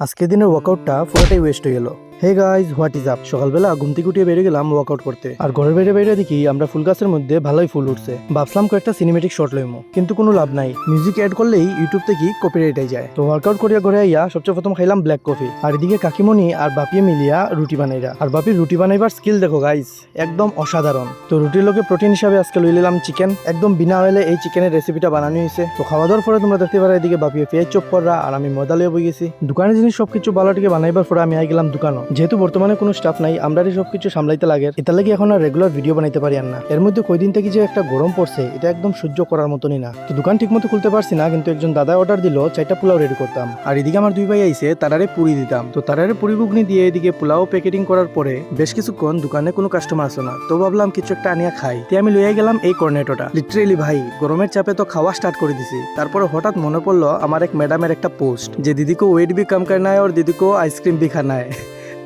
আজকের দিনের ওয়ার্কআউটটা পুরোটাই ওয়েস্ট হয়ে গেল। Hey guys, what is up? সকালবেলা ঘুম থেকে উঠিয়ে বেরিয়ে গেলাম ওয়ার্কআউট করতে, আর ঘরের বাইরে বাইরে দেখি আমরা ফুল গাছের মধ্যে ভালোই ফুল উঠছে। ভাবলাম কয়েকটা সিনেমেটিক শট লইমো, কিন্তু কোনো লাভ নাই। মিউজিক অ্যাড করলেই ইউটিউব থেকে কপিরাইট আই যায়। তো ওয়ার্কআউট করিয়া ঘরে আইয়া সবচেয়ে প্রথম খাইলাম ব্ল্যাক কফি, আর এদিকে কাকিমণি আর বাপিয়ে মিলিয়া রুটি বানাইরা। আর বাপির রুটি বানাইবার স্কিল দেখো গাইজ, একদম অসাধারণ। তো রুটির লোকে প্রোটিন হিসাবে আজকে লই নিলাম চিকেন। একদম বিনা অয়েলে এই চিকেনের রেসিপিটা বানানো হয়েছে। তো খাওয়া দাওয়ার পরে তোমরা দেখতে পারো এদিকে বাপিয়ে পেঁয়াজ চপ করা, আর আমি ময়দা লিয়ে বই গেছি। দোকানের জিনিস সবকিছু ভালোটিকে বানাইবার পরে আমি আই গেলাম দোকানও। যেহেতু বর্তমানে কোনো স্টাফ নাই, আমরাই সবকিছু সামলাইতে লাগে, এটা লাগে এখন আর রেগুলার ভিডিও বানাইতে পারি না। এর মধ্যে কয়দিন থেকে যে একটা গরম পড়ছে, এটা একদম সহ্য করার মতনই না। তো দোকান ঠিক মতো খুলতে পারছি না, কিন্তু একজন দাদা অর্ডার দিল 4টা পোলাও রেডি করতাম। আর এদিকে আমার দুই ভাই আইছে, তারারে পুরি দিতাম। তো তারারে পুরি ঘুগনি দিয়ে এদিকে পোলাও প্যাকেটিং করার পরে বেশ কিছুক্ষণ দোকানে কোনো কাস্টমার আসলো না। তো ভাবলাম কিছু একটা আনিয়া খাই। তাই আমি লইয়া গেলাম এই কর্নেটোটা। লিটারেলি ভাই, গরমের চাপে তো খাওয়া স্টার্ট করে দিছি। তারপরে হঠাৎ মনে পড়লো আমার এক ম্যাডামের একটা পোস্ট, যে দিদিকে ওয়েট ভি কম করনা হয় और दीदी को आइसक्रीम भी खाना है।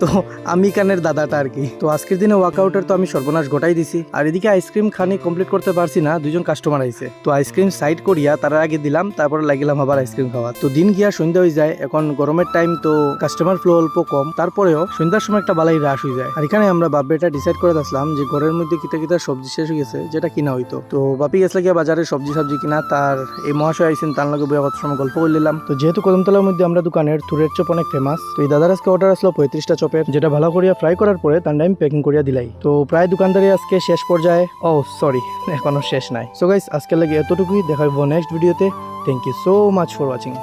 তো আমি কানের দাদাটা আর কি। তো আজকের দিনে ওয়ার্কআউটের তো আমি সর্বনাশ ঘটাই দিছি। আর এদিকে আইসক্রিম খানি কমপ্লিট করতে পারছি না, দুজন কাস্টমার আইছে। তো আইসক্রিম সাইড করিয়া তার আগে দিলাম, তারপরে লাগিলাম আবার আইসক্রিম খাওয়া। তো দিন গিয়া সন্ধ্যা হয়ে যায়, এখন গরমের টাইম, তো কাস্টমার ফ্লো অল্প কম। তারপরেও সন্ধ্যার সময় একটা বালাই রাশ হয়ে যায়। আর এখানে আমরা বাপেটা ডিসাইড করে আসলাম যে ঘরের মধ্যে কিতা কিতা সবজি শেষ হয়ে গেছে, যেটা কিনা হইতো। তো বাপি গেছিল গিয়া বাজারে সবজি কিনা। তার এই মহাশয় আইসেন, তার লগে বইয়া কত সময় গল্প করে নিলাম। তো যেহেতু কদমতলার মধ্যে আমরা দোকানের থুরের চপ অনেক ফেমাস, তো এই দাদার আজকে অর্ডার আসলো 35টা চপের, যেটা ভালো করিয়া ফ্রাই করার পরে তার টাইম প্যাকিং করিয়া দিলাই। তো প্রায় দোকানদারি আজকে শেষ পর্যায়ে। ও সরি, এখনো শেষ নাই। সো গাইস, আজকের লাগে এতটুকুই। দেখা হইব নেক্সট ভিডিওতে। Thank you so much for watching.